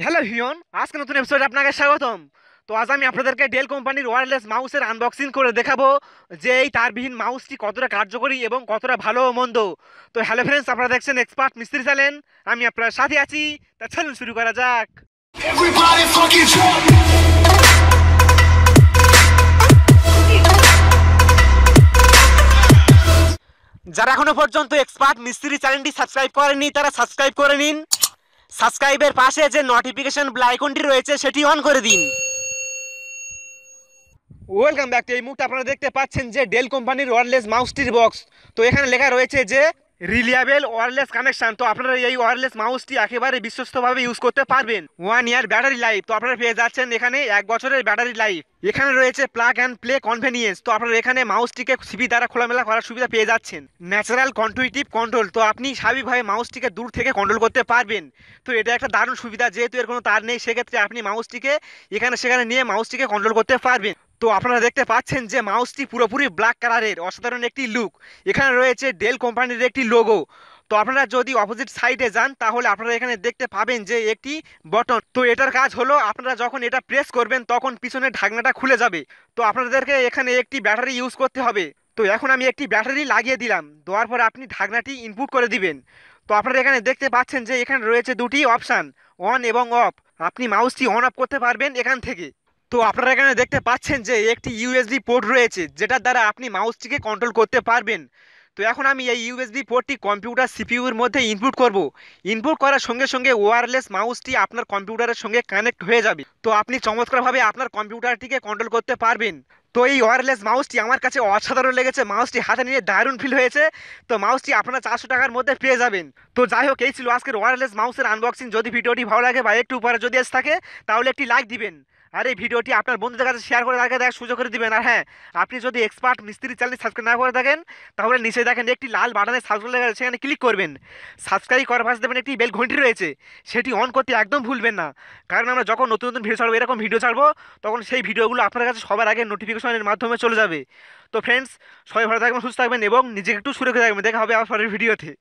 Hello Hiyon, আজকে নতুন এপিসোডে আপনাকে স্বাগতম। তো আজ আমি আপনাদেরকে ডেল কোম্পানির ওয়্যারলেস মাউসের আনবক্সিং করে দেখাবো যে এই তারবিহীন মাউসটি কতটা কার্যকরী এবং কতটা ভালো ও মন্দ। তো হ্যালো ফ্রেন্ডস, আপনারা দেখছেন এক্সপার্ট মিস্ত্রি চ্যানেল। আমি আপনার সাথে আছি। তা চলুন শুরু করা যাক। Everybody fucking jump! যারা এখনো পর্যন্ত এক্সপার্ট মিস্ত্রি চ্যানেলটি সাবস্ক্রাইব করেননি তারা সাবস্ক্রাইব করে নিন। সাবস্ক্রাইবের পাশে যে নোটিফিকেশন বেল আইকনটি রয়েছে সেটি অন করে দিন। Welcome back. এই মুহূর্তে আপনারা দেখতে পাচ্ছেন যে ডেল কোম্পানির ওয়্যারলেস মাউসটির বক্স। তো এখানে লেখা রয়েছে যে রিলিয়াবেল ওয়্যারলেস কানেকশন। তো আপনারা এই ওয়্যারলেস মাউসটি একেবারে বিশ্বস্তভাবে ইউজ করতে পারবেন। 1 ইয়ার ব্যাটারি লাইফ। তো আপনারা পেয়ে যাচ্ছেন এখানে 1 বছরের ব্যাটারি লাইফ। এখানে রয়েছে প্লাগ অ্যান্ড প্লে কনভেনিয়েন্স। তো আপনারা এখানে মাউসটিকে সিপি দ্বারা খোলামেলা করার সুবিধা পেয়ে যাচ্ছেন। Natural intuitive control. তো আপনি স্বাভাবিকভাবে মাউসটিকে দূর থেকে কন্ট্রোল করতে পারবেন। তো এটা একটা দারুণ সুবিধা, যেহেতু এর কোনো তার নেই সেক্ষেত্রে আপনি মাউসটিকে এখানে সেখানে নিয়ে মাউসটিকে কন্ট্রোল করতে পারবেন। তো আপনারা দেখতে পাচ্ছেন যে মাউসটি পুরোপুরি ব্ল্যাক কালারের, অসাধারণ একটি লুক। এখানে রয়েছে ডেল কোম্পানির একটি লোগো। তো আপনারা যদি অপোজিট সাইডে যান তাহলে আপনারা এখানে দেখতে পাবেন যে একটি বটন। তো এটার কাজ হলো আপনারা যখন এটা প্রেস করবেন তখন পিছনের ঢাকনাটা খুলে যাবে। তো আপনাদেরকে এখানে একটি ব্যাটারি ইউজ করতে হবে। তো এখন আমি একটি ব্যাটারি লাগিয়ে দিলাম, দেওয়ার পর আপনি ঢাকনাটি ইনপুট করে দিবেন। তো আপনারা এখানে দেখতে পাচ্ছেন যে এখানে রয়েছে দুটি অপশান, অন এবং অফ। আপনি মাউসটি অন অফ করতে পারবেন এখান থেকে। তো আপনারা এখানে দেখতে পাচ্ছেন যে একটি ইউএসবি পোর্ট রয়েছে যেটার দ্বারা আপনি মাউসটিকে কন্ট্রোল করতে পারবেন। তো এখন আমি এই ইউএসবি পোর্টটি কম্পিউটার সিপিইউর মধ্যে ইনপুট করব। ইনপুট করার সঙ্গে সঙ্গে ওয়্যারলেস মাউসটি আপনার কম্পিউটারের সঙ্গে কানেক্ট হয়ে যাবে। তো আপনি চমৎকারভাবে আপনার কম্পিউটারটিকে কন্ট্রোল করতে পারবেন। তো এই ওয়্যারলেস মাউসটি আমার কাছে অসাধারণ লেগেছে। মাউসটি হাতে নিয়ে দারুণ ফিল হয়েছে। তো মাউসটি আপনারা 400 টাকার মধ্যে পেয়ে যাবেন। তো যাই হোক, এই ছিল আজকের ওয়্যারলেস মাউসের আনবক্সিং। যদি ভিডিওটি ভালো লাগে বা একটু উপরে যদি এসে থাকে তাহলে একটি লাইক দিবেন। আর এই ভিডিওটি আপনার বন্ধুদের কাছে শেয়ার করে তাকে দেখার সুযোগ করে দিবেন। আর হ্যাঁ, আপনি যদি এক্সপার্ট মিস্ত্রি চ্যানেল সাবস্ক্রাইব না করে থাকেন তাহলে নিচে দেখেন একটি লাল বাটনে সাবস্ক্রাইব লেখা আছে, সেখানে ক্লিক করবেন। সাবস্ক্রাইব করার পাশে দেবেন একটি বেল ঘন্টি রয়েছে, সেটি অন করতে একদম ভুলবেন না। কারণ আমরা যখন নতুন নতুন ভিডিও ছাড়বো, এরকম ভিডিও ছাড়বো, তখন সেই ভিডিওগুলো আপনার কাছে সবার আগে নোটিফিকেশনের মাধ্যমে চলে যাবে। তো ফ্রেন্ডস, সবাই ভালো থাকবেন, সুস্থ থাকবেন এবং নিজেকে একটু সুরক্ষিত থাকবেন। দেখা হবে আবার পরের ভিডিওতে।